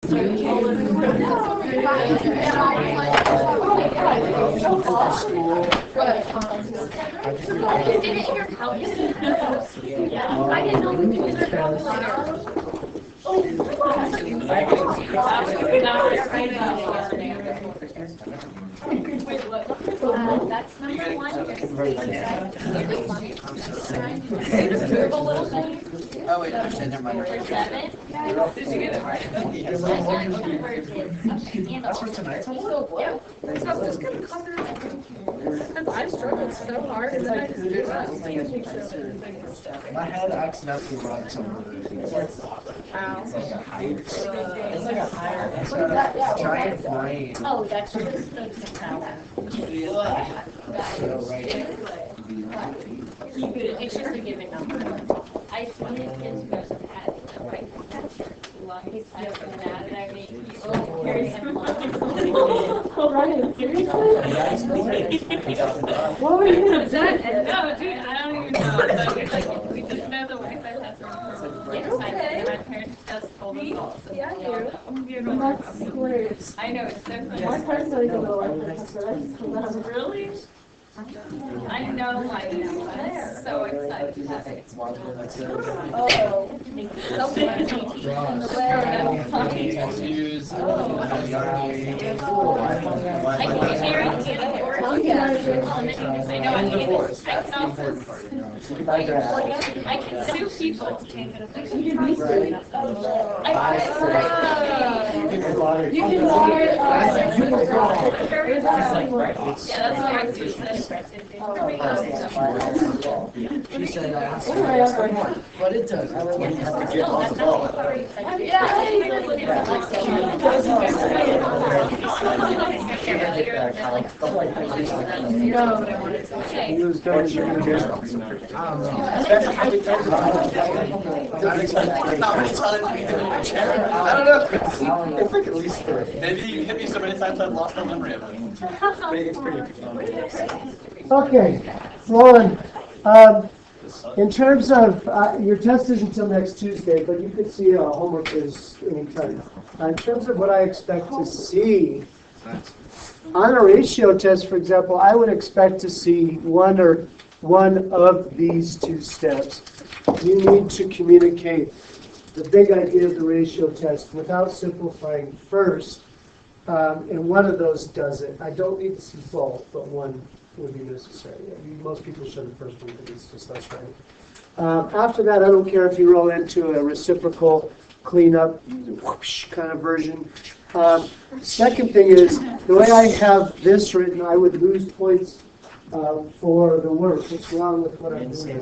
That's number one. Oh, wait, I said never mind. Seven. Did you get it right? That's for tonight. So I'm just gonna cover it. Because I struggled so hard and then I just did that. My head accidentally brought some of those. It's like a height. It's like a higher. It's got a giant brain. Oh, that's just the It's just a given number. I wanted kids who had the right lungs. I don't know that I mean, people carry him Oh, Ryan, seriously? What were you gonna say? No, dude, I don't even know. But like, we just know the Wi-Fi password. Yes, And my parents just told us all. So Yeah, I do. I'm giving That's hilarious. I know, it's so funny. My parents don't even know what I'm saying. Really? I know, I know. I'm so excited to have it. Oh. I can share it with I know, I can sue people. You can lower it. Yeah, that's what I do. She said, I asked her what it does. I went, you have to get off the ball. No. He was done, you're gonna get. I don't know. It's like at least three. Maybe you hit me so many times I've lost my memory of it. It's pretty. Okay, Lauren, in terms of, your test is until next Tuesday, but you could see homework is anytime. In terms of what I expect to see, on a ratio test, for example, I would expect to see one of these two steps. You need to communicate the big idea of the ratio test without simplifying first, and one of those does it. I don't need to see both, but one would be necessary. Most people show the first one, but it's just less right. After that, I don't care if you roll into a reciprocal cleanup whoosh kind of version. Second thing is, the way I have this written, I would lose points for the work. What's wrong with what I'm doing?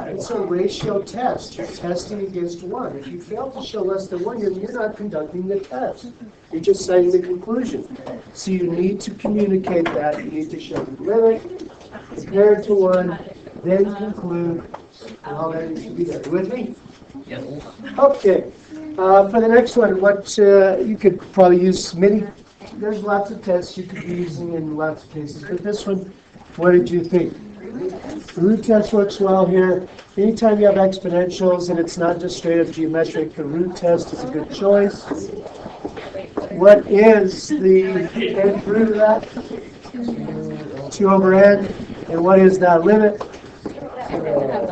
It's a ratio test. You're testing against one. If you fail to show less than one, you're not conducting the test. You're just citing the conclusion. So you need to communicate that. You need to show the limit, compare it to one, then conclude, and all that needs to be there. You with me? Yes. Okay. For the next one, what you could probably use many. There's lots of tests you could be using in lots of cases, but this one, what did you think? The root test works well here. Anytime you have exponentials and it's not just straight up geometric, the root test is a good choice. What is the nth root of that? 2 over n. And what is that limit?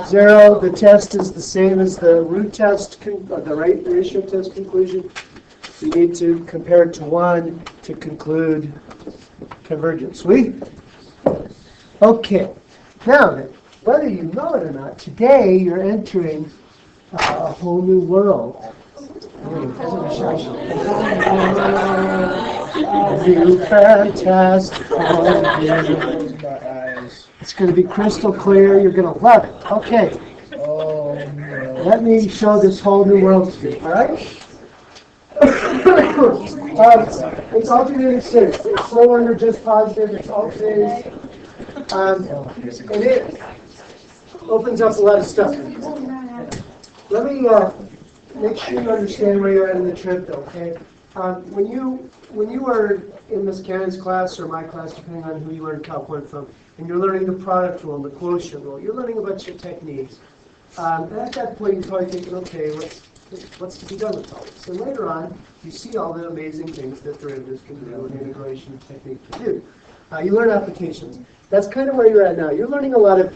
0. The test is the same as the root test, the right ratio test conclusion. You need to compare it to 1 to conclude convergence. Sweet? Okay. Now then, whether you know it or not, today you're entering a whole new world. New fantastic world. It's going to be crystal clear. You're going to love it. Okay. Let me show this whole new world to you. All right? It's alternating states. It's no longer just positive. It's alternating. It opens up a lot of stuff. Let me make sure you understand where you're at in the trip, though. Okay. When you are in Miss Cannon's class or my class, depending on who you learn Calc 1 from, and you're learning the product rule and the quotient rule, you're learning a bunch of techniques. And at that point, you're probably thinking, okay, What's to be done with all this? And later on, you see all the amazing things that derivatives can do and integration technique can do. You learn applications. That's kind of where you're at now. You're learning a lot of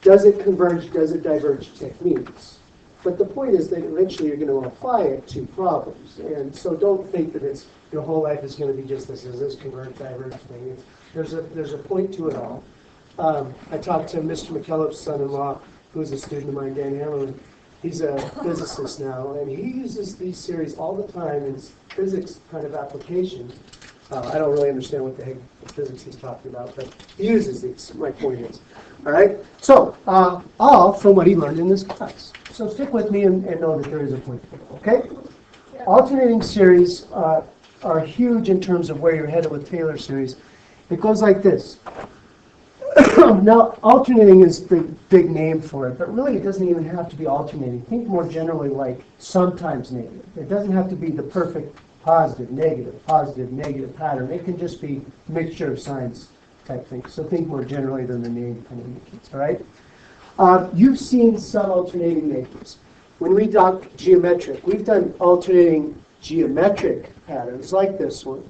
does it converge, does it diverge techniques. But the point is that eventually you're going to apply it to problems. And so don't think that it's your whole life is going to be just this converge, diverge thing. There's a point to it all. I talked to Mr. McKellep's son-in-law, who's a student of mine, Dan Hammerman. He's a physicist now, and he uses these series all the time in physics kind of applications. I don't really understand what the heck physics he's talking about, but he uses these, my point is. All right? So, all from what he learned in this class. So stick with me and know that there is a point, okay? Alternating series are huge in terms of where you're headed with Taylor series. It goes like this. Now, alternating is the big name for it, but really it doesn't even have to be alternating. Think more generally like sometimes negative. It doesn't have to be the perfect positive, negative pattern. It can just be a mixture of signs type thing. So think more generally than the name kind of indicates, all right? You've seen some alternating makers. When we talk geometric, we've done alternating geometric patterns like this one.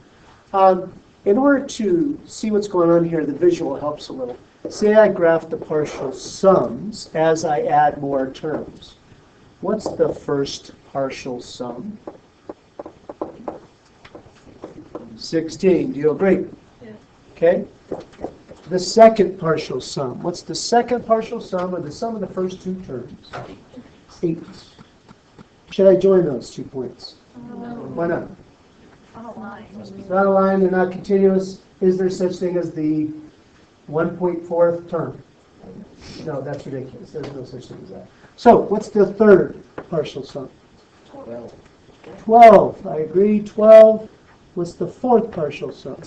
In order to see what's going on here, the visual helps a little. Say I graph the partial sums as I add more terms. What's the first partial sum? 16. Do you agree? Yeah. Okay. The second partial sum. What's the second partial sum of the sum of the first two terms? 8. Should I join those 2 points? Why not? It's not aligned, they're not continuous. Is there such thing as the 1.4th term? No, that's ridiculous. There's no such thing as that. So, what's the third partial sum? 12. I agree, 12. What's the fourth partial sum?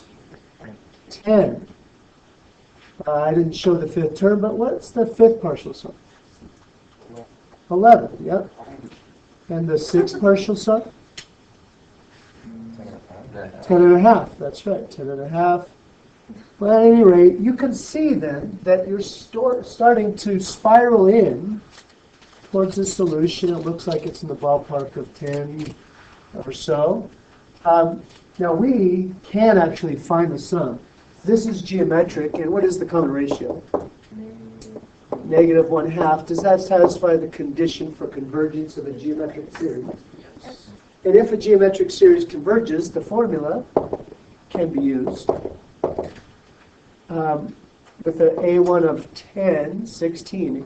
10. I didn't show the fifth term, but what's the fifth partial sum? 11, yep. And the sixth partial sum? 10.5, that's right, 10.5. Well, at any rate, you can see then that you're starting to spiral in towards a solution. It looks like it's in the ballpark of 10 or so. Now we can actually find the sum. This is geometric, and what is the common ratio? -1/2. Does that satisfy the condition for convergence of a geometric series? And if a geometric series converges, the formula can be used with an A1 of 16,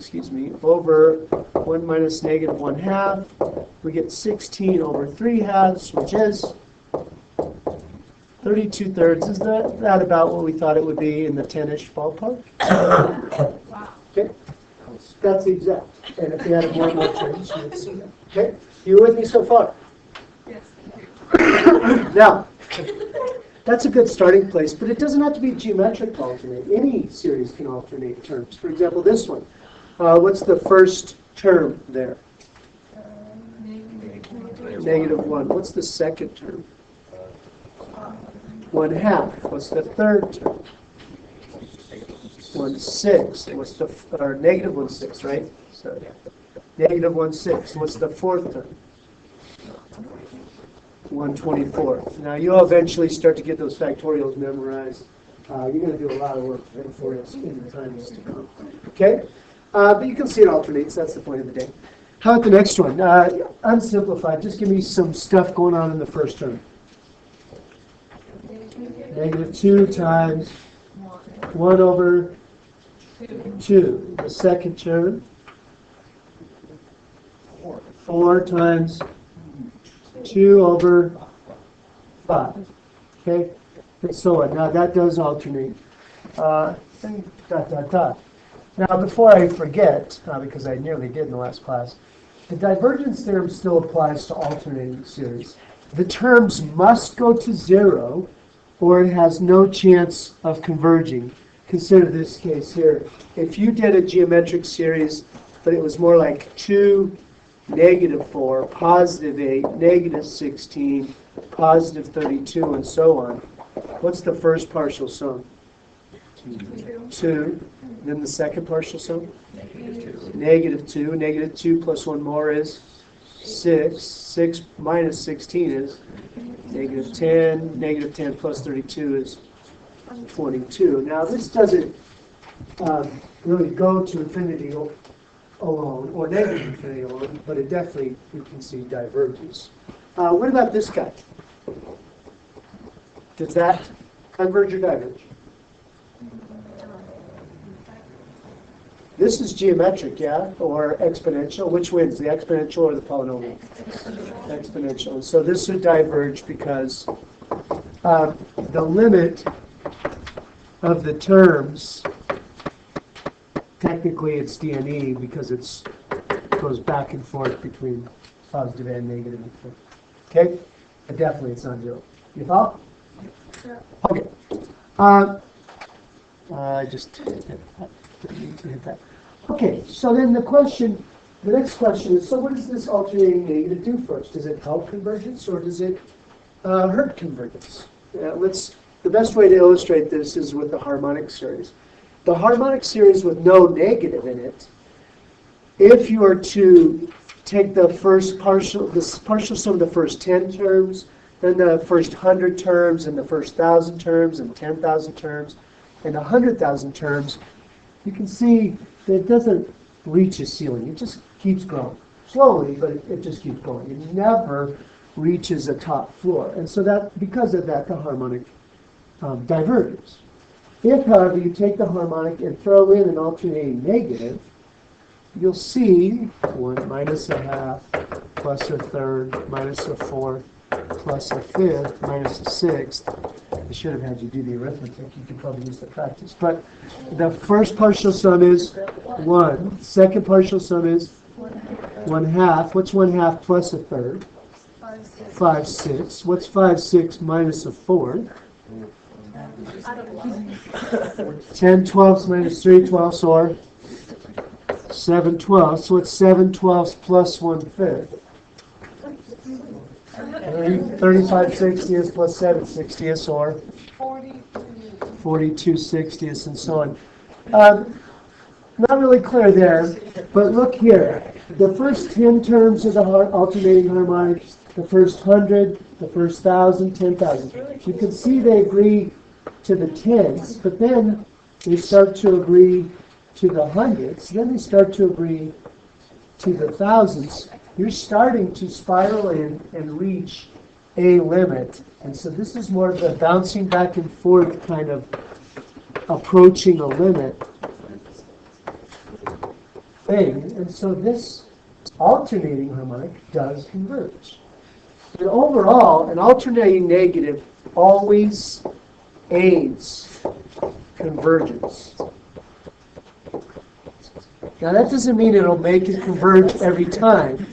over 1 minus -1/2. We get 16 over 3/2, which is 32/3. Is that about what we thought it would be in the 10-ish ballpark? Okay. That's exact. And if we had more terms, you would see that. Okay? You with me so far? Now, that's a good starting place, but it doesn't have to be geometric to alternate. Any series can alternate terms. For example, this one. What's the first term there? -1. What's the second term? 1/2. What's the third term? 1/6. What's the -1/6, right? So -1/6. What's the fourth term? 1/24. Now you'll eventually start to get those factorials memorized. You're going to do a lot of work for us in the times to come. Okay? But you can see it alternates. That's the point of the day. How about the next one? Unsimplified. Just give me some stuff going on in the first term. -2 times 1 over 2. The second term. 4 times 2 over 5. Okay? And so on. Now that does alternate. Now before I forget, because I nearly did in the last class, the divergence theorem still applies to alternating series. The terms must go to 0 or it has no chance of converging. Consider this case here. If you did a geometric series, but it was more like 2, -4, +8, -16, +32, and so on. What's the first partial sum? 2. Then the second partial sum? -2. -2 plus 1 more is 6. 6 minus 16 is negative 10. Negative 10 plus 32 is 22. Now this doesn't really go to infinity alone, or negative infinity alone, but it definitely, you can see, diverges. What about this guy? Does that converge or diverge? This is geometric, yeah, or exponential. Which wins, the exponential or the polynomial? Exponential. And so this would diverge because the limit of the terms, technically it's DNE because it goes back and forth between positive and negative. Okay? But definitely it's not zero. You follow? Okay. I just need to hit that. Okay, so then the next question is, so what does this alternating negative do first? Does it help convergence or does it hurt convergence? The best way to illustrate this is with the harmonic series. The harmonic series with no negative in it, if you were to take the partial sum of the first 10 terms, then the first 100 terms, and the first 1,000 terms, and 10,000 terms, and 100,000 terms, you can see that it doesn't reach a ceiling. It just keeps growing. Slowly, but it just keeps growing. It never reaches a top floor. And so that, because of that, the harmonic diverges. If, however, you take the harmonic and throw in an alternating negative, you'll see 1 minus a half plus a third minus a fourth plus a fifth minus a sixth. I should have had you do the arithmetic. You could probably use the practice. But the first partial sum is 1. Second partial sum is 1/2. What's 1/2 plus a third? 5/6. What's 5/6 minus a fourth? 10/12 minus 3/12, or 7/12. So what's 7/12 plus 1/5? 35/60 plus 7/60, or 42/60, and so on. Not really clear there, but look here. The first 10 terms of the alternating harmonic, the first 100, the first 1,000, 10,000. You can see they agree to the tens, but then they start to agree to the hundreds, then they start to agree to the thousands. You're starting to spiral in and reach a limit. And so this is more of the bouncing back and forth kind of approaching a limit thing. And so this alternating harmonic does converge. And overall, an alternating negative always aids convergence. Now that doesn't mean it'll make it converge every time,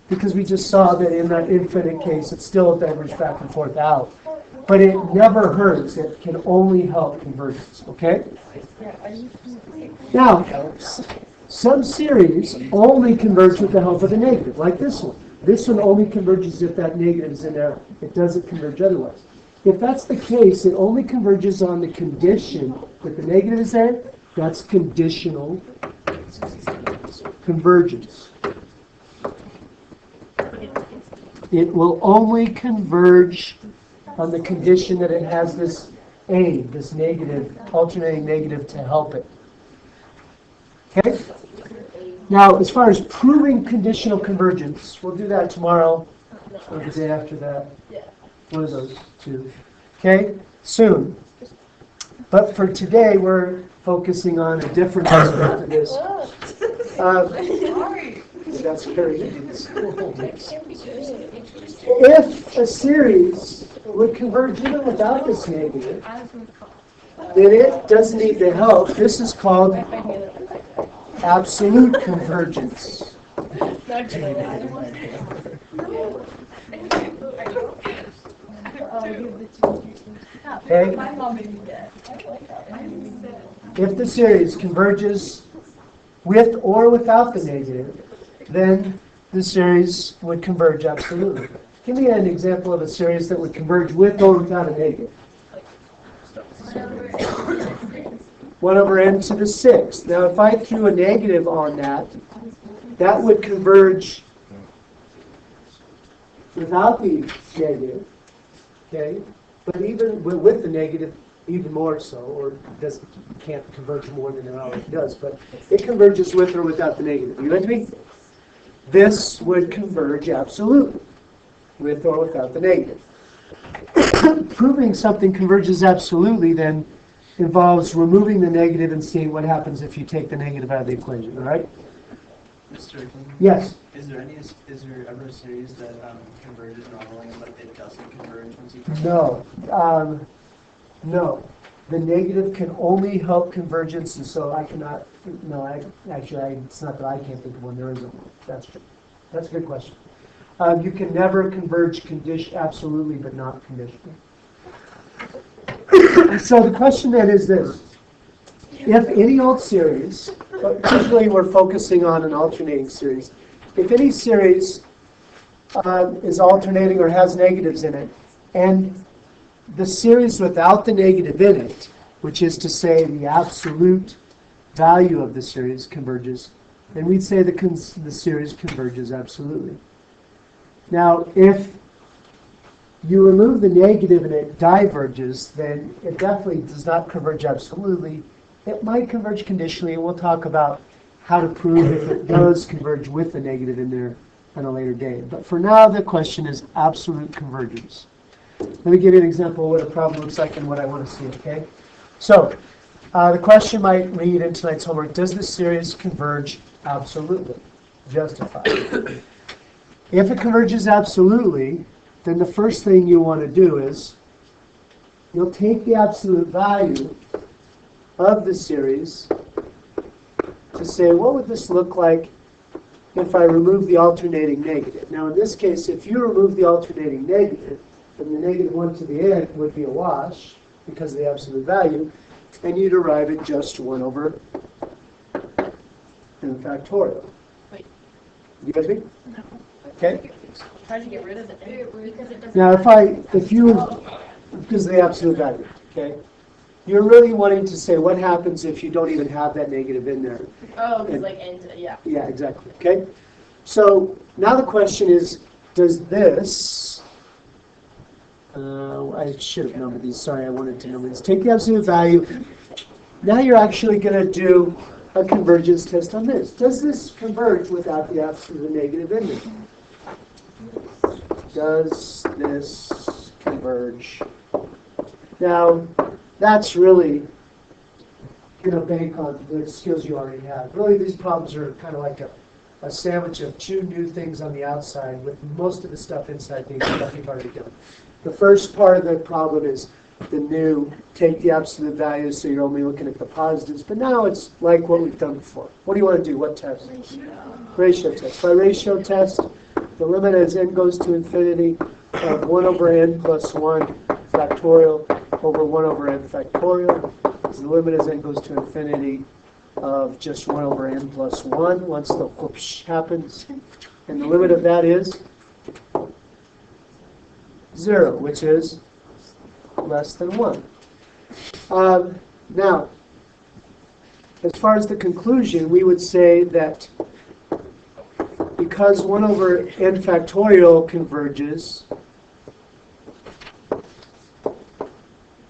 because we just saw that in that infinite case it still diverges back and forth out. But it never hurts. It can only help convergence. Okay? Now, some series only converge with the help of the negative, like this one. This one only converges if that negative is in there. It doesn't converge otherwise. If that's the case, it only converges on the condition that the negative is there. That's conditional convergence. It will only converge on the condition that it has this aid, this negative, alternating negative to help it. Okay? Now, as far as proving conditional convergence, we'll do that tomorrow or the day after that. One of those two. Okay? Soon. But for today, we're focusing on a different aspect of this. That's very If a series would converge even without this negative, then it doesn't need the help. This is called absolute convergence. Okay? If the series converges with or without the negative, then the series would converge absolutely. Give me an example of a series that would converge with or without a negative. 1 over n to the 6th. Now if I threw a negative on that, that would converge without the negative, okay? But even with the negative, even more so, or can't converge more than it already does, but it converges with or without the negative. You with me? This would converge absolutely, with or without the negative. Proving something converges absolutely then involves removing the negative and seeing what happens if you take the negative out of the equation, all right? Mr. King, Yes? is there ever a series that converges normally, but it doesn't converge once you? No. No. The negative can only help convergence, and so I cannot, no, it's not that I can't think of one, there isn't one. That's true. That's a good question. You can never converge absolutely, but not conditionally. So the question then is this. If any old series, but usually we're focusing on an alternating series, if any series is alternating or has negatives in it, and the series without the negative in it, which is to say the absolute value of the series converges, then we'd say the series converges absolutely. Now, if you remove the negative and it diverges, then it definitely does not converge absolutely. It might converge conditionally, and we'll talk about how to prove if it does converge with the negative in there on a later date. But for now, the question is absolute convergence. Let me give you an example of what a problem looks like and what I want to see, okay? So, the question might read in tonight's homework, does the series converge absolutely? Justify. If it converges absolutely, then the first thing you want to do is you'll take the absolute value of the series to say, what would this look like if I remove the alternating negative? Now, in this case, if you remove the alternating negative, then the negative 1 to the n would be a wash because of the absolute value, and you'd arrive at just 1 over n factorial. Wait. You with me? No. Okay. How'd you get rid of the n? Because it doesn't. Now, because of the absolute value, okay? You're really wanting to say what happens if you don't even have that negative in there. Oh, because like n to, yeah. Yeah, exactly, okay? So now the question is, does this, I should have numbered these, sorry, I wanted to number these. Take the absolute value. Now you're actually going to do a convergence test on this. Does this converge without the absolute negative in there? Does this converge? Now, that's really going to bank on the skills you already have. Really, these problems are kind of like a sandwich of two new things on the outside with most of the stuff inside being stuff you've already done. The first part of the problem is the new, take the absolute value so you're only looking at the positives. But now it's like what we've done before. What do you want to do? What test? Ratio test. By ratio test, the limit as n goes to infinity of 1 over n plus 1 factorial over 1 over n factorial. The limit as n goes to infinity of just 1 over n plus 1 once the whoosh happens. And the limit of that is 0, which is less than 1. Now, as far as the conclusion, we would say that because 1 over n factorial converges,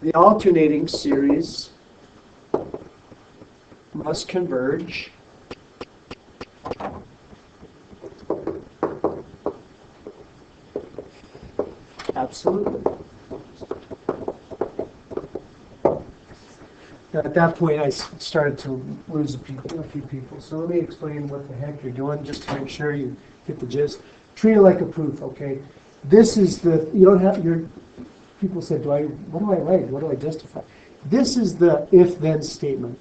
the alternating series must converge absolutely. Now, at that point, I started to lose a few people. So let me explain what the heck you're doing, just to make sure you get the gist. Treat it like a proof, okay? This is the, you don't have, people said, what do I write? What do I justify? This is the if-then statement.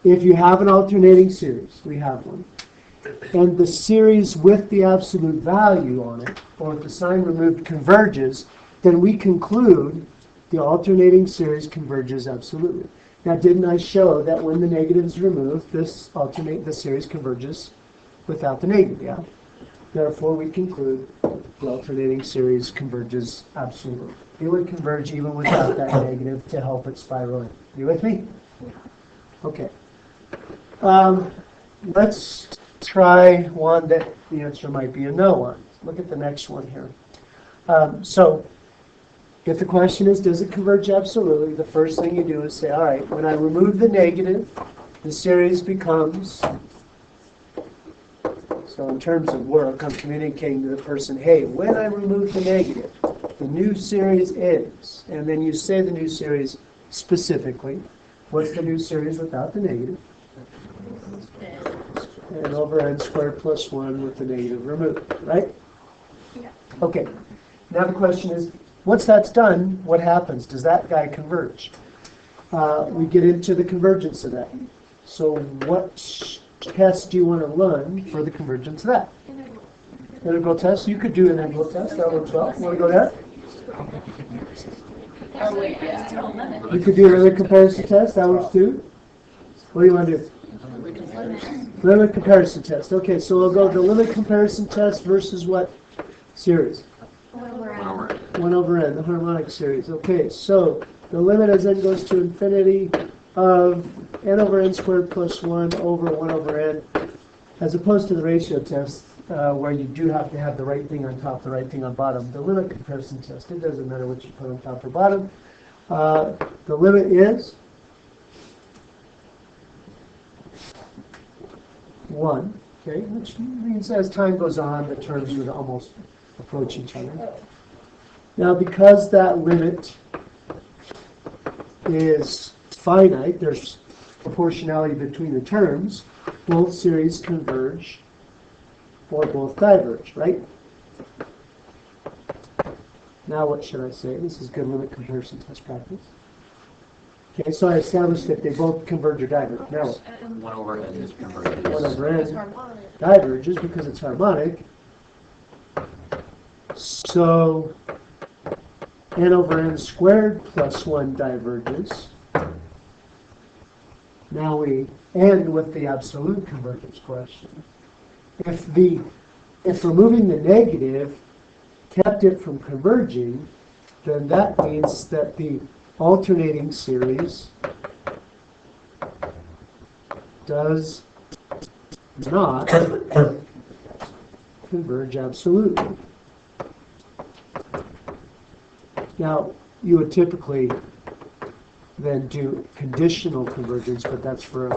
If you have an alternating series, we have one, and the series with the absolute value on it, or with the sign removed, converges, then we conclude the alternating series converges absolutely. Now, didn't I show that when the negative is removed, the series converges without the negative, yeah? Therefore, we conclude the alternating series converges absolutely. It would converge even without that negative to help it spiral in. You with me? Okay. Let's try one that the answer might be a no on. Look at the next one here. So if the question is, does it converge absolutely, the first thing you do is say, all right, when I remove the negative, the series becomes, so in terms of work, I'm communicating to the person, hey, when I remove the negative, the new series is, and then you say the new series specifically. What's the new series without the negative? And over n squared plus 1 with the negative removed, right? Yeah. Okay. Now the question is, once that's done, what happens? Does that guy converge? We get into the convergence of that. So what test do you want to run for the convergence of that? Integral test? You could do an integral test. That works well. Want to go there? Oh, wait, yeah. You could do a limit comparison test. That works too. What do you want to do? Limit comparison test. Okay, so we'll go the limit comparison test versus what series? 1 over n, the harmonic series. Okay, so the limit as n goes to infinity of n over n squared plus 1 over 1 over n, as opposed to the ratio test, where you do have to have the right thing on top, the right thing on bottom. The limit comparison test, it doesn't matter what you put on top or bottom. The limit is 1, okay, which means as time goes on, the terms would almost approach each other. Now, because that limit is finite, there's proportionality between the terms, both series converge or both diverge, right? Now what should I say? This is good limit comparison test practice. Okay, so I established that they both converge or diverge. Now what? 1 over n is converged. 1 over n diverges because it's harmonic. So n over n squared plus 1 diverges. Now we end with the absolute convergence question. If removing the negative kept it from converging, then that means that the alternating series does not converge absolutely. Now, you would typically then do conditional convergence, but that's for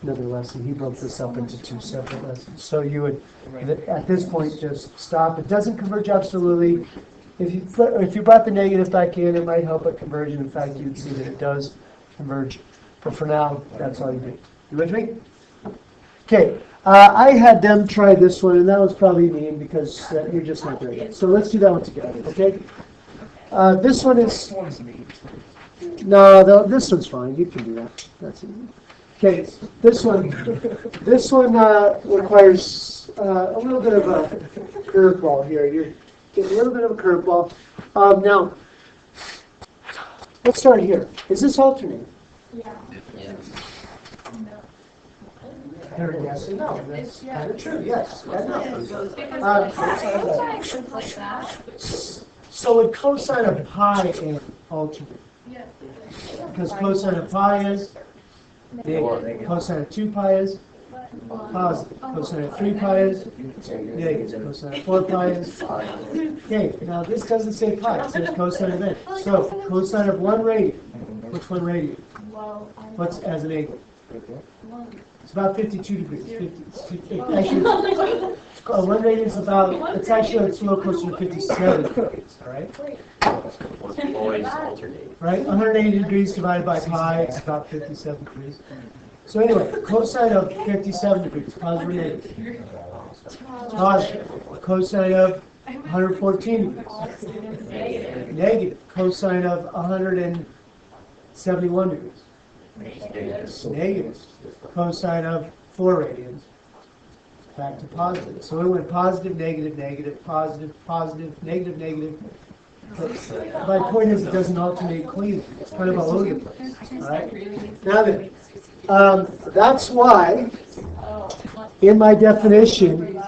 another lesson. He broke this up into 2 separate lessons. So you would, at this point, just stop. It doesn't converge absolutely. If you brought the negative back in, it might help it converge. In fact, you'd see that it does converge. But for now, that's all you do. You with me? Okay. I had them try this one, and that was probably mean because you're just not there yet. So let's do that one together, okay? This one is... No, this one's fine. You can do that. That's easy. Okay, this one requires a little bit of a curveball here. You're getting a little bit of a curveball. Now, let's start here. Is this alternating? Yeah. They're guessing no. That's kind of true. Yes. Like that. So would cosine of pi and alternate? Yeah. Because cosine of pi is negative. Cosine of 2 pi is positive. Cosine of 3 pi is negative. Cosine of 4 pi is okay. Now this doesn't say pi. It says cosine of n. So cosine of 1 radian. Which one radian? What's as an angle? It's about 52 degrees. Actually, 1 radian is about. It's actually a little closer to 57 degrees. All right. Always alternate. Right? 180 degrees divided by pi is about 57 degrees. So anyway, cosine of 57 degrees, positive or negative? Positive. Cosine of 114 degrees? Negative. Cosine of 171 degrees? Negative. Cosine of 4 radians? Back to positive. So it went positive, negative, negative, positive, positive, negative, negative. My point is it doesn't alternate cleanly. It's kind of all over the place. All right? Now then, that's why in my definition,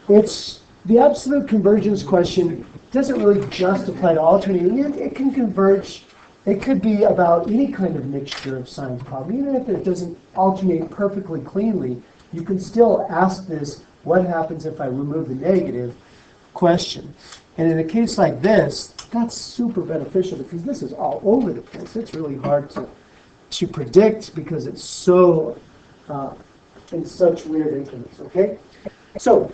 it's the absolute convergence question doesn't really just apply to alternating. It can converge. It could be about any kind of mixture of signs problem. Even if it doesn't alternate perfectly cleanly, you can still ask this, what happens if I remove the negative question. And in a case like this, that's super beneficial because this is all over the place. It's really hard to predict because it's so in such weird increments, okay? So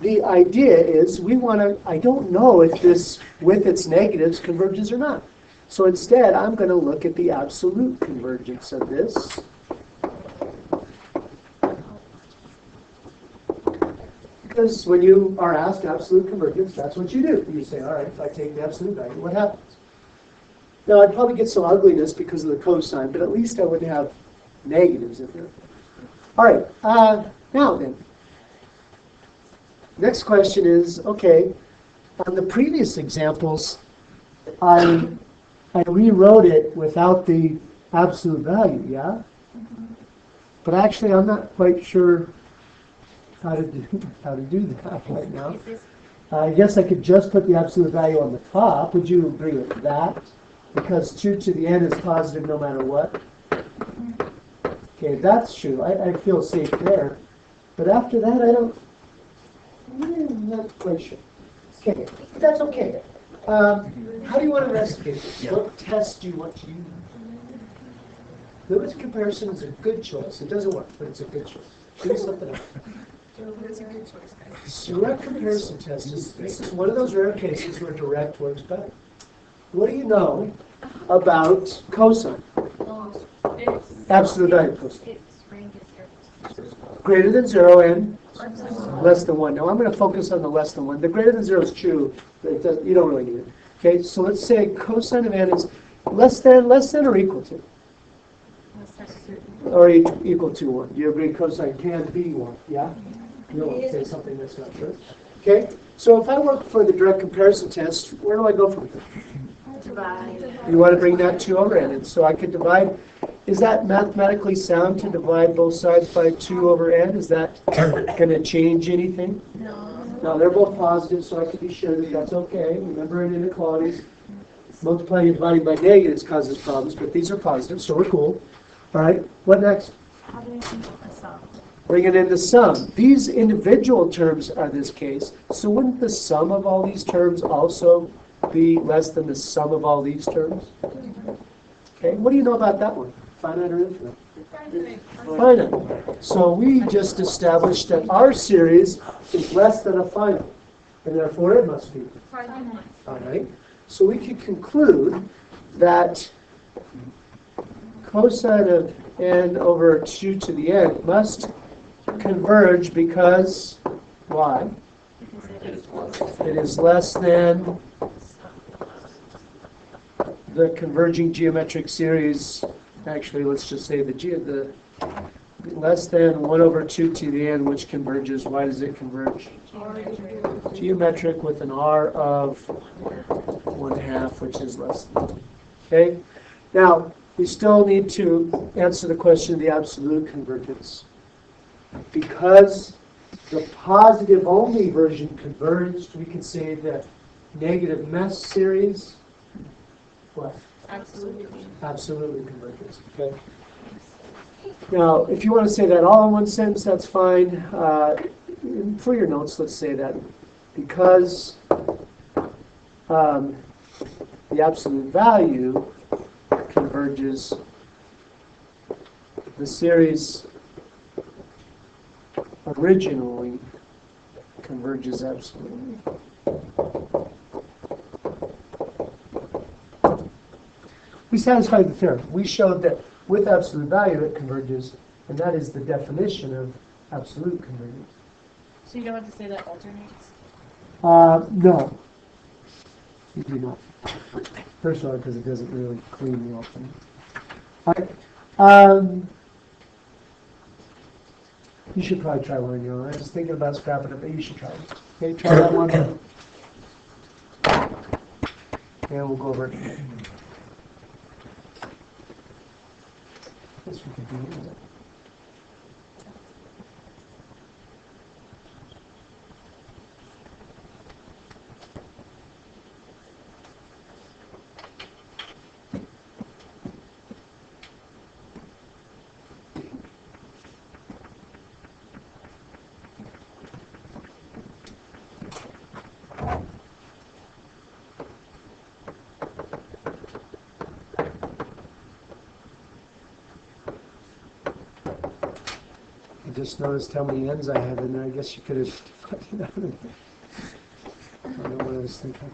the idea is we want to, I don't know if this with its negatives converges or not. So instead, I'm going to look at the absolute convergence of this. Because when you are asked absolute convergence, that's what you do. You say, all right, if I take the absolute value, what happens? Now, I'd probably get some ugliness because of the cosine, but at least I wouldn't have negatives in there. All right, now then. Next question is, okay, on the previous examples, I rewrote it without the absolute value, yeah? But actually, I'm not quite sure how to do that right now. I guess I could just put the absolute value on the top. Would you agree with that? Because 2 to the n is positive no matter what. Okay, that's true. I feel safe there. But after that, I'm not quite sure. Okay, that's okay. How do you want to investigate this? What test do you want to use? Limited comparison is a good choice. It doesn't work, but it's a good choice. Give me something else. Direct comparison test this is one of those rare cases where direct works better. What do you know about cosine? Absolute value of cosine. Greater than 0 and less than 1. Now I'm going to focus on the less than 1. The greater than 0 is true, but you don't really need it. Okay, so let's say cosine of n is less than or equal to? Or equal to 1. Do you agree cosine can be 1? Yeah? You don't want to say something that's not true. Okay, so if I work for the direct comparison test, where do I go from here? Divide. You want to bring that 2 over n. And so I could divide. Is that mathematically sound to divide both sides by 2 over n? Is that going to change anything? No, they're both positive, so I can be sure that that's okay. Remember in inequalities, multiplying and dividing by negatives causes problems, but these are positive, so we're cool. All right, what next? Bringing in the sum. These individual terms are this case, so wouldn't the sum of all these terms also be less than the sum of all these terms? Okay, what do you know about that one? Finite or infinite? Finite. So we just established that our series is less than a finite, and therefore it must be finite. So we can conclude that cosine of n over 2 to the n must converge because, why? It is less than the converging geometric series. Actually, let's just say the less than 1 over 2 to the n, which converges. Why does it converge? Geometric with an r of 1/2, which is less than. Okay? Now, we still need to answer the question of the absolute convergence. Because the positive only version converged, we can say that negative mesh series, what? Absolutely converges. Okay. Now, if you want to say that all in one sentence, that's fine. For your notes, let's say that because the absolute value converges, the series originally converges absolutely. We satisfied the theorem. We showed that with absolute value it converges, and that is the definition of absolute convergence. So you don't have to say that alternates? No. You do not. First of all, because it doesn't really clean the alternate. All right. You should probably try one on your own. I was thinking about scrapping it, but you should try it. Okay, try that one. And we'll go over it again. Guess we could do it. just noticed how many n's I have in there. I guess you could have. I don't know what I was thinking.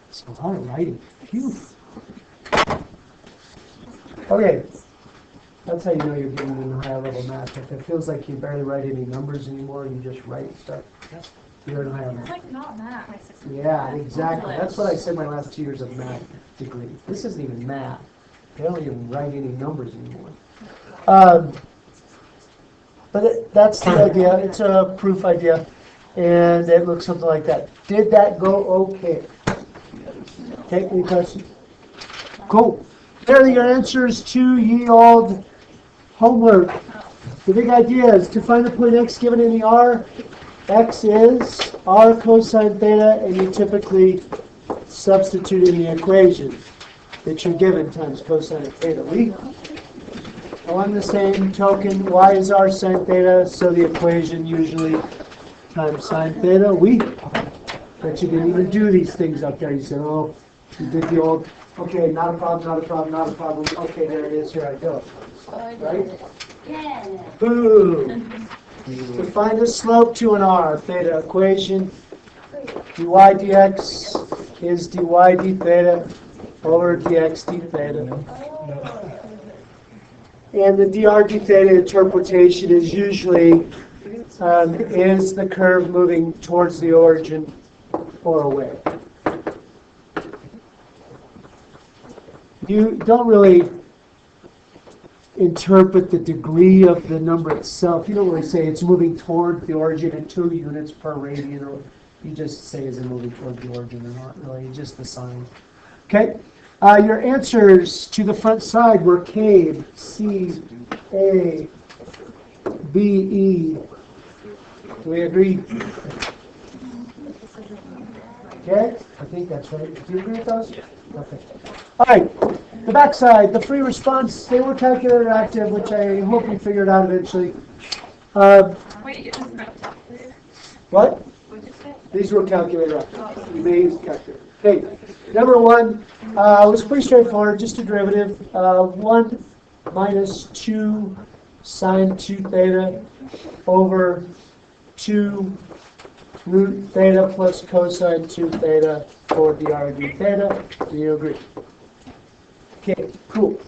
It's a lot of writing. Phew. Okay. That's how you know you're getting into higher level math. If it feels like you barely write any numbers anymore, you just write stuff. You're in higher It's math. like not math. Yeah, exactly. That's what I said my last 2 years of math degree. This isn't even math. They don't even write any numbers anymore. That's the idea. It's a proof idea. And it looks something like that. Did that go okay? Okay, any questions? Cool. There are your answers to ye old homework. The big idea is to find the point x given in the R. X is R cosine theta, and you typically substitute in the equation that you're given times cosine of theta. On the same token, y is R sine theta, so the equation usually times sine theta. But you didn't even do these things up there. You said, oh, you did the old, okay, not a problem, not a problem, not a problem. Okay, there it is, here I go. Right? Yeah. Boom. To find the slope to an R, theta equation, dy dx is dy d theta over dx d theta. And the dr d theta interpretation is usually, is the curve moving towards the origin or away. You don't really interpret the degree of the number itself. You don't really say it's moving toward the origin in 2 units per radian, or you just say is it moving toward the origin or not really, just the sign. Okay, your answers to the front side were K, C, A, B, E. Do we agree? Okay, I think that's right. Do you agree with those? Okay. All right, the backside, the free response, they were calculator active, which I hope you figured out eventually. Wait, you just meant calculator? What? What'd you say? These were calculator active. You may use calculator. Okay, number one was pretty straightforward, just a derivative. 1 minus 2 sine 2 theta over 2 root theta plus cosine 2 theta for dr d theta. Do you agree? Okay, cool.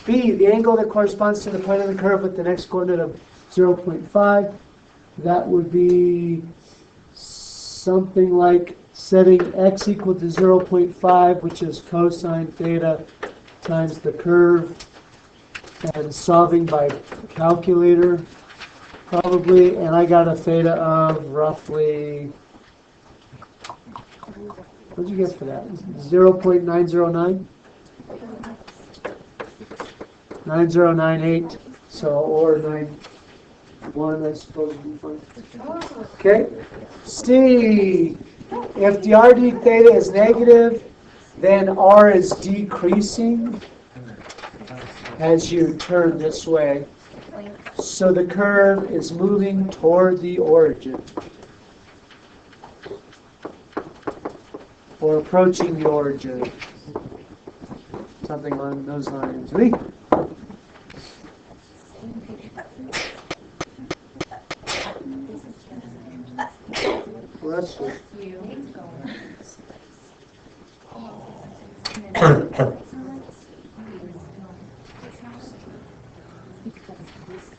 B, the angle that corresponds to the point of the curve with the next coordinate of 0.5. That would be something like setting x equal to 0.5, which is cosine theta times the curve, and solving by calculator, probably, and I got a theta of roughly, what'd you get for that? 0.909? 9098, so, or 91, I suppose would be fine. Okay, C, if the RD theta is negative, then R is decreasing. as you turn this way. So the curve is moving toward the origin, or approaching the origin. Something along those lines. Ready? Bless you.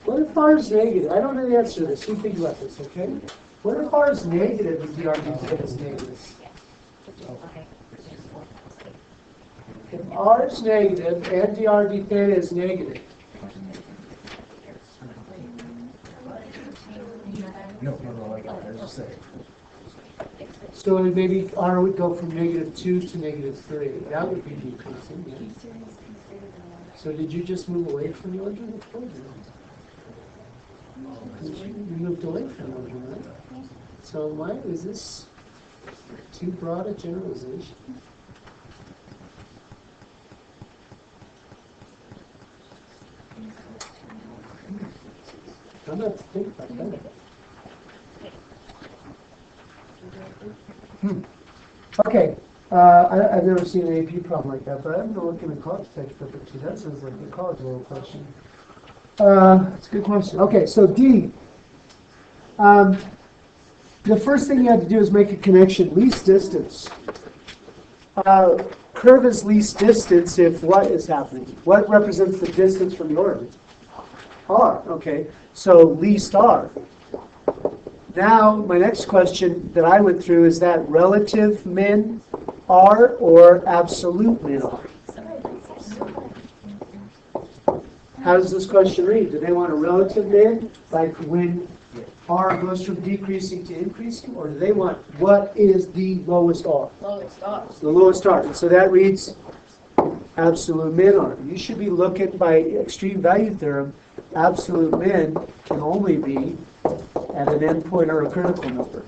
What if R is negative? I don't know the answer to this. You think about this, okay? What if R is negative and DRB theta is negative? If R is negative and DRB theta is negative, No, just say. so maybe R would go from -2 to -3. That would be decreasing. Yeah. So did you just move away from the origin? You moved away from the origin, right? So why is this too broad a generalization? I'm going to think about that. Okay, I've never seen an AP problem like that, but I'm going to look in the college textbook too. That sounds like a college level question. That's a good question. Okay, so D. The first thing you have to do is make a connection. Least distance. Curve is least distance if what is happening? What represents the distance from the origin? R. Okay, so least R. Now, my next question that I went through is that relative min R or absolute min R? How does this question read? Do they want a relative min, like when R goes from decreasing to increasing, or do they want what is the lowest R? Lowest R. The lowest R. And so that reads absolute min R. You should be looking by extreme value theorem. Absolute min can only be at an endpoint or a critical number.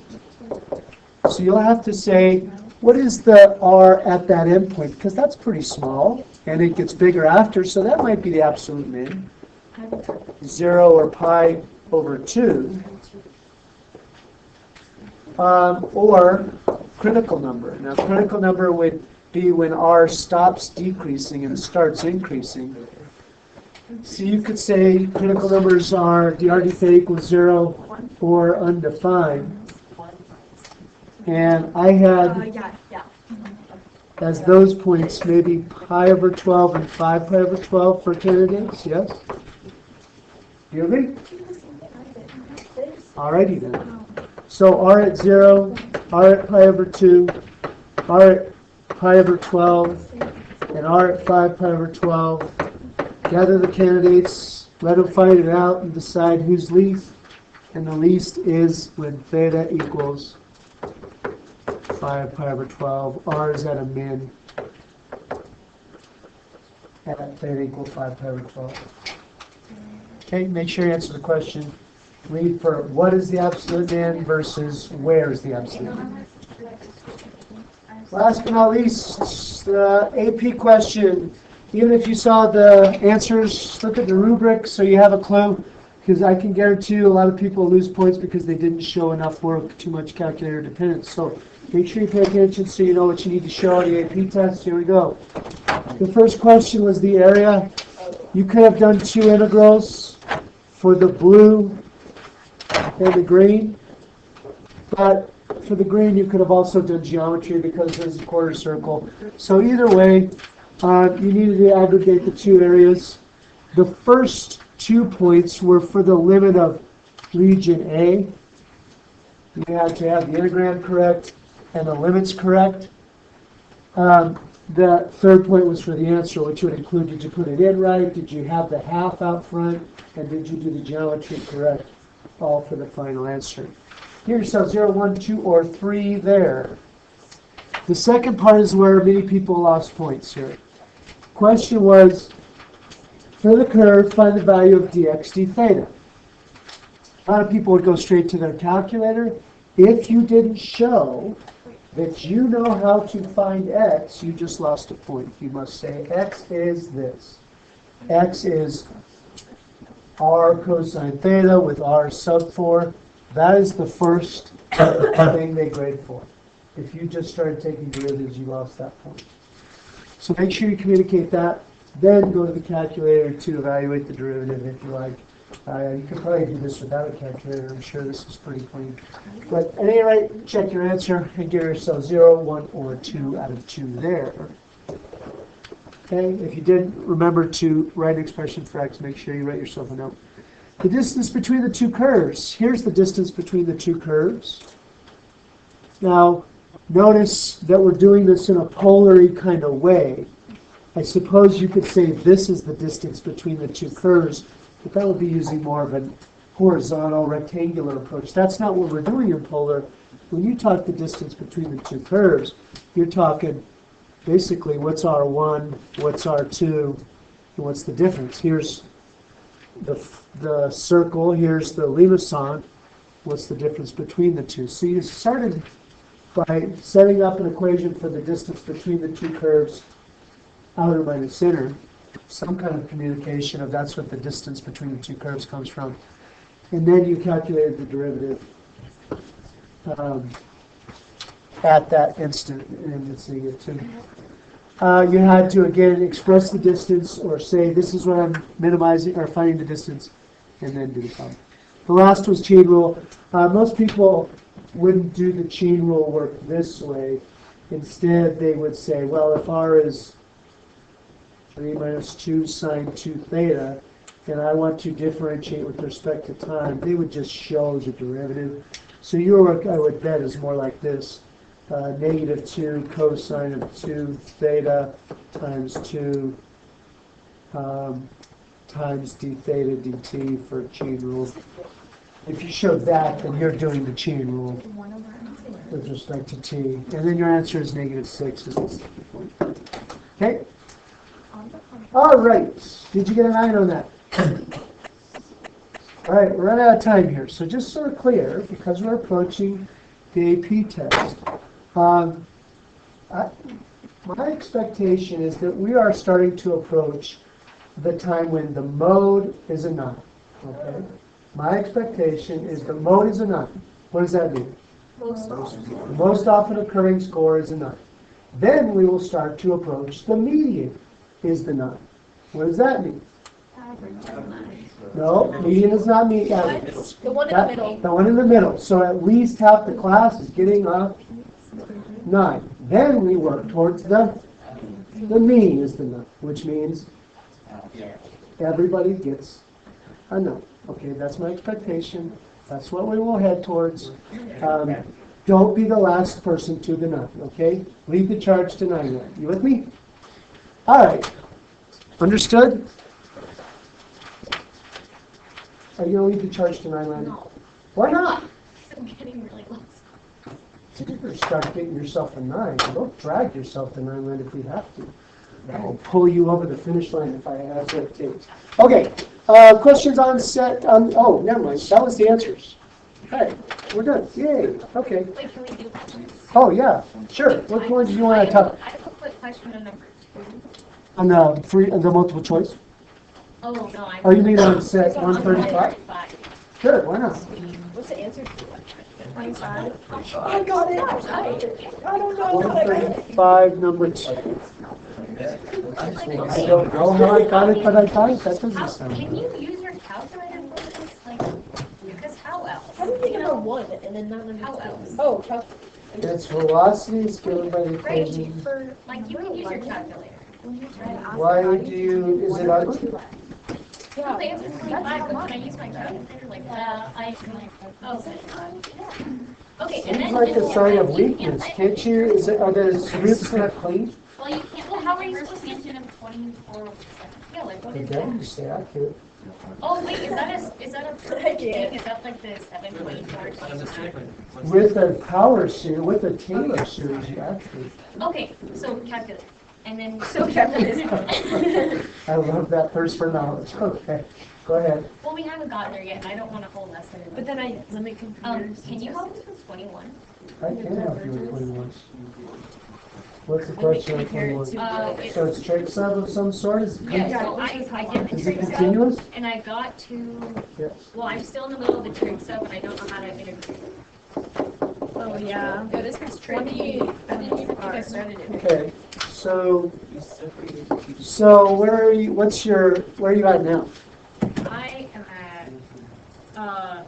So you'll have to say, what is the R at that endpoint? Because that's pretty small, and it gets bigger after, so that might be the absolute min. 0 or pi over 2. Or critical number. Now, critical number would be when R stops decreasing and starts increasing. So you could say critical numbers are dr d theta equals 0 or undefined. And I had as those points maybe pi over 12 and 5 pi over 12 for candidates, yes? Do you agree? Alrighty then. So R at 0, R at pi over 2, R at pi over 12, and R at 5 pi over 12. Gather the candidates, let them find it out, and decide who's least. And the least is when theta equals 5 pi over 12. R is at a min at theta equals 5 pi over 12. Okay, make sure you answer the question. Read for what is the absolute min versus where is the absolute min. Last but not least, the AP question. Even if you saw the answers, look at the rubric so you have a clue, because I can guarantee you a lot of people lose points because they didn't show enough work, too much calculator dependence. So make sure you pay attention so you know what you need to show on the AP test. Here we go. The first question was the area. You could have done two integrals for the blue and the green, but for the green you could have also done geometry because there's a quarter circle. So either way, you needed to aggregate the two areas. The first 2 points were for the limit of region A. You had to have the integrand correct and the limits correct. The third point was for the answer, which would include, did you put it in right, did you have the half out front, and did you do the geometry correct, all for the final answer. Give yourself 0, 1, 2, or 3 there. The second part is where many people lost points here. Question was, for the curve, find the value of dx d theta. A lot of people would go straight to their calculator. If you didn't show that you know how to find x, you just lost a point. You must say x is this. X is r cosine theta with r sub 4. That is the first thing they grade for. If you just started taking derivatives, you lost that point. So make sure you communicate that. Then go to the calculator to evaluate the derivative if you like. You could probably do this without a calculator. I'm sure this is pretty clean. But at any rate, check your answer and give yourself 0, 1, or 2 out of 2 there. Okay, if you did remember to write an expression for x, make sure you write yourself a note. The distance between the two curves. Here's the distance between the two curves. Now, notice that we're doing this in a polar kind of way. I suppose you could say this is the distance between the two curves, but that would be using more of a horizontal, rectangular approach. That's not what we're doing in polar. When you talk the distance between the two curves, you're talking basically what's R1, what's R2, and what's the difference. Here's the circle, here's the limacon. What's the difference between the two? So you started by setting up an equation for the distance between the two curves, outer minus inner, some kind of communication of that's what the distance between the two curves comes from. And then you calculated the derivative at that instant, and it's -2. You had to, again, express the distance or say, this is what I'm minimizing or finding the distance, and then do the problem. The last was chain rule. Most people wouldn't do the chain rule work this way. Instead, they would say, well, if R is 3 minus 2 sine 2 theta, and I want to differentiate with respect to time, they would just show the derivative. So your work, I would bet, is more like this. -2 cosine of 2 theta times 2 times d theta dt for chain rule. If you show that, then you're doing the chain rule with respect to t. And then your answer is -6 is the second point. Okay? All right. Did you get a 9 on that? All right, we're running out of time here. So just so we're clear, because we're approaching the AP test, my expectation is that we are starting to approach the time when the mode is a 9. Okay? My expectation is the mode is a 9. What does that mean? The most often occurring score is a 9. Then we will start to approach the median is the 9. What does that mean? No, median does not mean average. The one in the middle. The one in the middle. So at least half the class is getting a 9. Then we work towards the mean is the 9, which means everybody gets a 9. Okay, that's my expectation. That's what we will head towards. Don't be the last person to the 9, okay? Leave the charge to 9. You with me? All right. Understood? Are you going to leave the charge to 9 land? No. Why not? I'm getting really lost. You better start getting yourself a 9. Don't drag yourself to 9 land if we have to. I will pull you over the finish line if I have what it takes. Okay. Questions on set? Oh, never mind. That was the answers. Okay. We're done. Yay. Okay. Wait, can we do questions? Oh, yeah. Sure. What ones do you want to talk I have a quick question on number 2. on the multiple choice? Oh, no, I. Oh, you mean on set 135? Sure, why not? What's the answer to that? 25. I got it. I don't know. 135, number 2. I don't know how I got it, but I got it. That doesn't sound Can good. you use your calculator for this? Like, because how else? How did we get number 1 and then not number 2? How else? Oh, calc. It's velocity is given by the Right, equation. for, like, you can use your calculator. Why do you, is it on? Well, the answer's 25, but when I use my calculator, like, oh, okay, and Seems then. like a sign of weakness, can't you? Is it, are the roots not clean? Well, you can't, well, how are you supposed to answer them 24? Yeah, like, what is that? Again, you say accurate. Oh, wait, is that a perfect thing? Is that like the 7.4? With a power series, with a Taylor series, you actually. Okay, so calculator. And then. So calculator. I love that thirst for knowledge. Okay, go ahead. Well, we haven't gotten there yet, and I don't want a whole lesson. But then I limit computers. Can you help us with 21? I can help you with 21. What's the question on 21? So it's trig sub of some sort? Is it Yeah, so I did the is it trig sub, continuous? and I got to, Yes. well, I'm still in the middle of the trig sub, and I don't know how to integrate. Oh, yeah. Yeah, this is tricky. I didn't even think I started it. Okay, so where are you, where are you at now? I am at,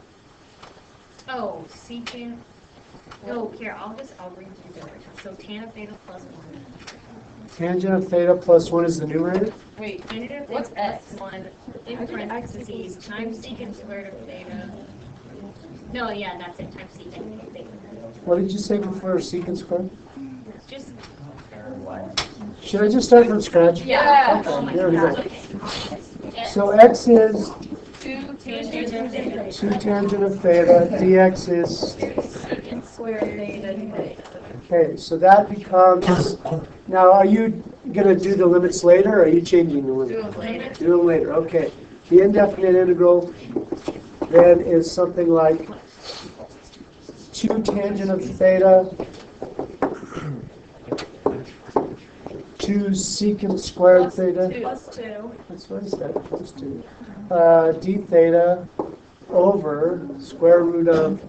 secant, here, I'll read you the right now. So tan of theta plus 1. Tangent of theta plus 1 is the numerator? Wait, Tan of what's theta x? plus 1 in parentheses times secant squared of theta. No, yeah, that's it, times secant of theta. What did you say before secant squared? Just, Should I just start from scratch? Yeah. oh Okay, my there we gosh, go. okay. So x is 2 tangent of theta. 2 tangent of theta, dx is, Secant squared theta. okay, so that becomes, now are you going to do the limits later, or are you changing the limits? Later. Do them later, okay. The indefinite integral then is something like 2 tangent of theta, 2 secant squared theta. Plus 2. That's what I said, plus 2. D theta over square root of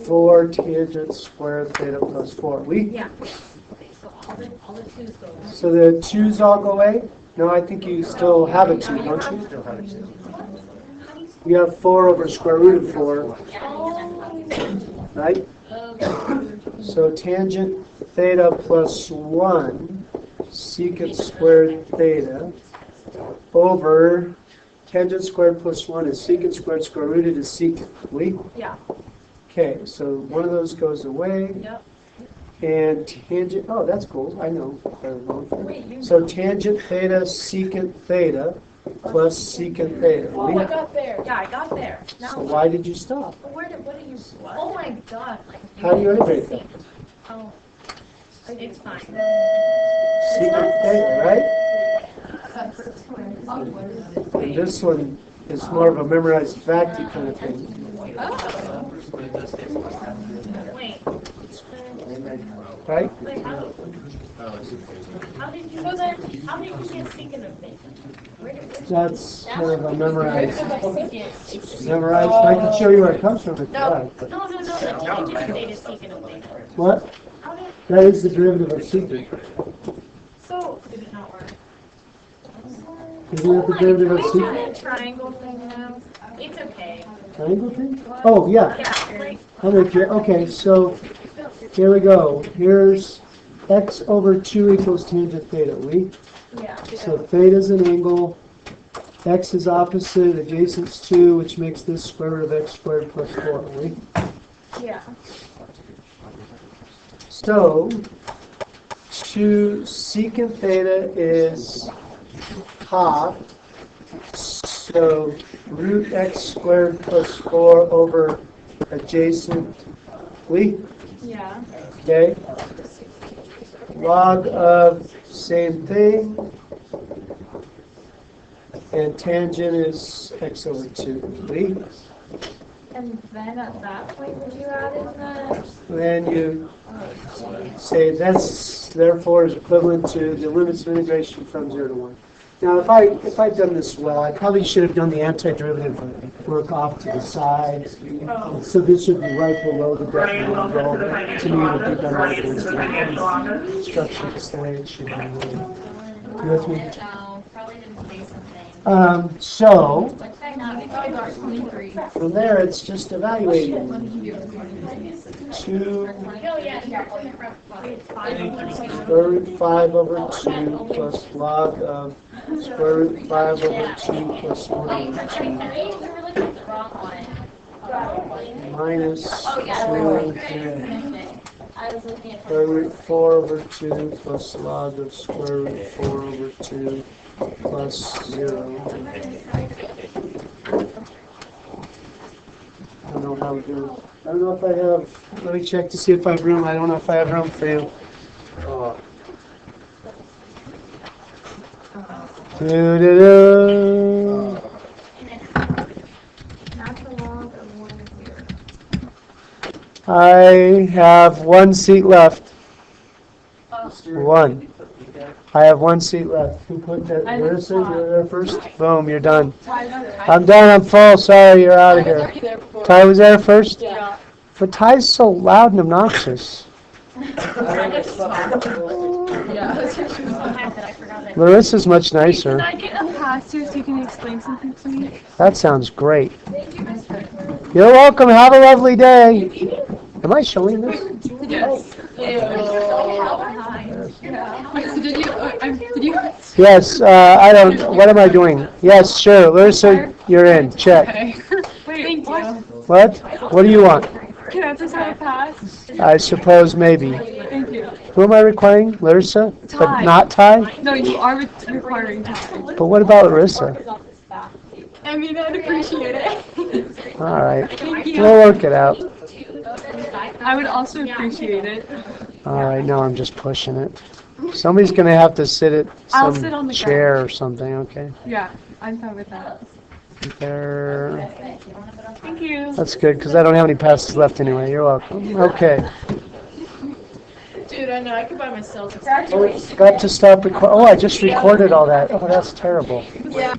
4 tangent squared theta plus 4. Yeah. Okay, so all the 2's go away. So the 2's all go away? No, I think you still have a 2, don't you? You have 4 over square root of 4, right? So tangent theta plus 1 secant squared theta over tangent squared plus 1 is secant squared square rooted is secant. Yeah. Okay, so one of those goes away. Yep. And tangent, oh, that's cool, I know. So tangent theta secant theta plus secant theta. Oh, I got there. Yeah, I got there. So Now, why did you stop? what did you, oh my god. How do you integrate that? Oh, it's fine. Secant theta, right? And this one is more of a memorized facty kind of thing. Wait, Right? how did you get secant of theta? That's kind of a memorized, No, memorized. I can show you where it comes from if you like. but- no, the tangent of theta is secant of theta. What? How did, That is the derivative of secant. so, did it not work? Isn't that the derivative of Can we do secant? that triangle thing now? It's okay. Triangle thing? Oh, yeah. Yeah, I'm with you. Okay, so here we go. Here's x over 2 equals tangent theta. yeah. So theta is an angle. X is opposite, adjacent's 2, which makes this square root of x squared plus 4. Yeah. So 2 secant theta is half. So root x squared plus 4 over adjacent. Yeah. Okay. Log of same thing. And tangent is x over 2. And then at that point, would you add in the? Then you say that's therefore is equivalent to the limits of integration from 0 to 1. Now, if I'd done this well, I probably should have done the antiderivative work off to the side. So this should be right below the definite integral. To me, it would be done right against the instructions the way it should be. You with me? No, probably didn't say something. So What's that now? It's probably about 23. from there, it's just evaluating. 2 Oh, yeah, yeah. It's 5. square root 5 over 2 plus log of square root 5 over 2 plus 1 over 2 We were looking at the wrong one. minus Oh, yeah. 2 I was looking at. square root 4 over 2 plus log of square root 4 over 2 plus 0. I don't know how we do. I don't know if I have, let me check to see if I have room. I don't know if I have room for you. Doo-doo-doo. I have 1 seat left. Oh, One. I have one seat left. Who put that? Larissa, you're there first? Boom, you're done. I'm done, I'm full. Sorry, you're out of here. Ty was there first? Yeah. But Ty's so loud and obnoxious. Larissa's much nicer. Can I get a pass here so you can explain something to me? That sounds great. You're welcome. Have a lovely day. Am I showing this? Yes. Wait, so did you? Yes, I don't, what am I doing? Yes, sure. Larissa, you're in. Check. Okay. Wait, what? What? What do you want? Can I just have a pass? I suppose maybe. Thank you. Who am I requiring? Larissa? But Ty. not Ty? No, you are requiring time. But what about Larissa? I mean, I'd appreciate it. All right. Thank you. We'll work it out. I would also appreciate it. All right, now I'm just pushing it. Somebody's going to have to sit at I'll sit on some the chair or something, okay? Yeah, I'm fine with that. There. Thank you. That's good, because I don't have any passes left anyway. You're welcome. Okay. Dude, I know, I could buy myself. Got to stop recording. Oh, I just recorded all that. Oh, that's terrible. Yeah.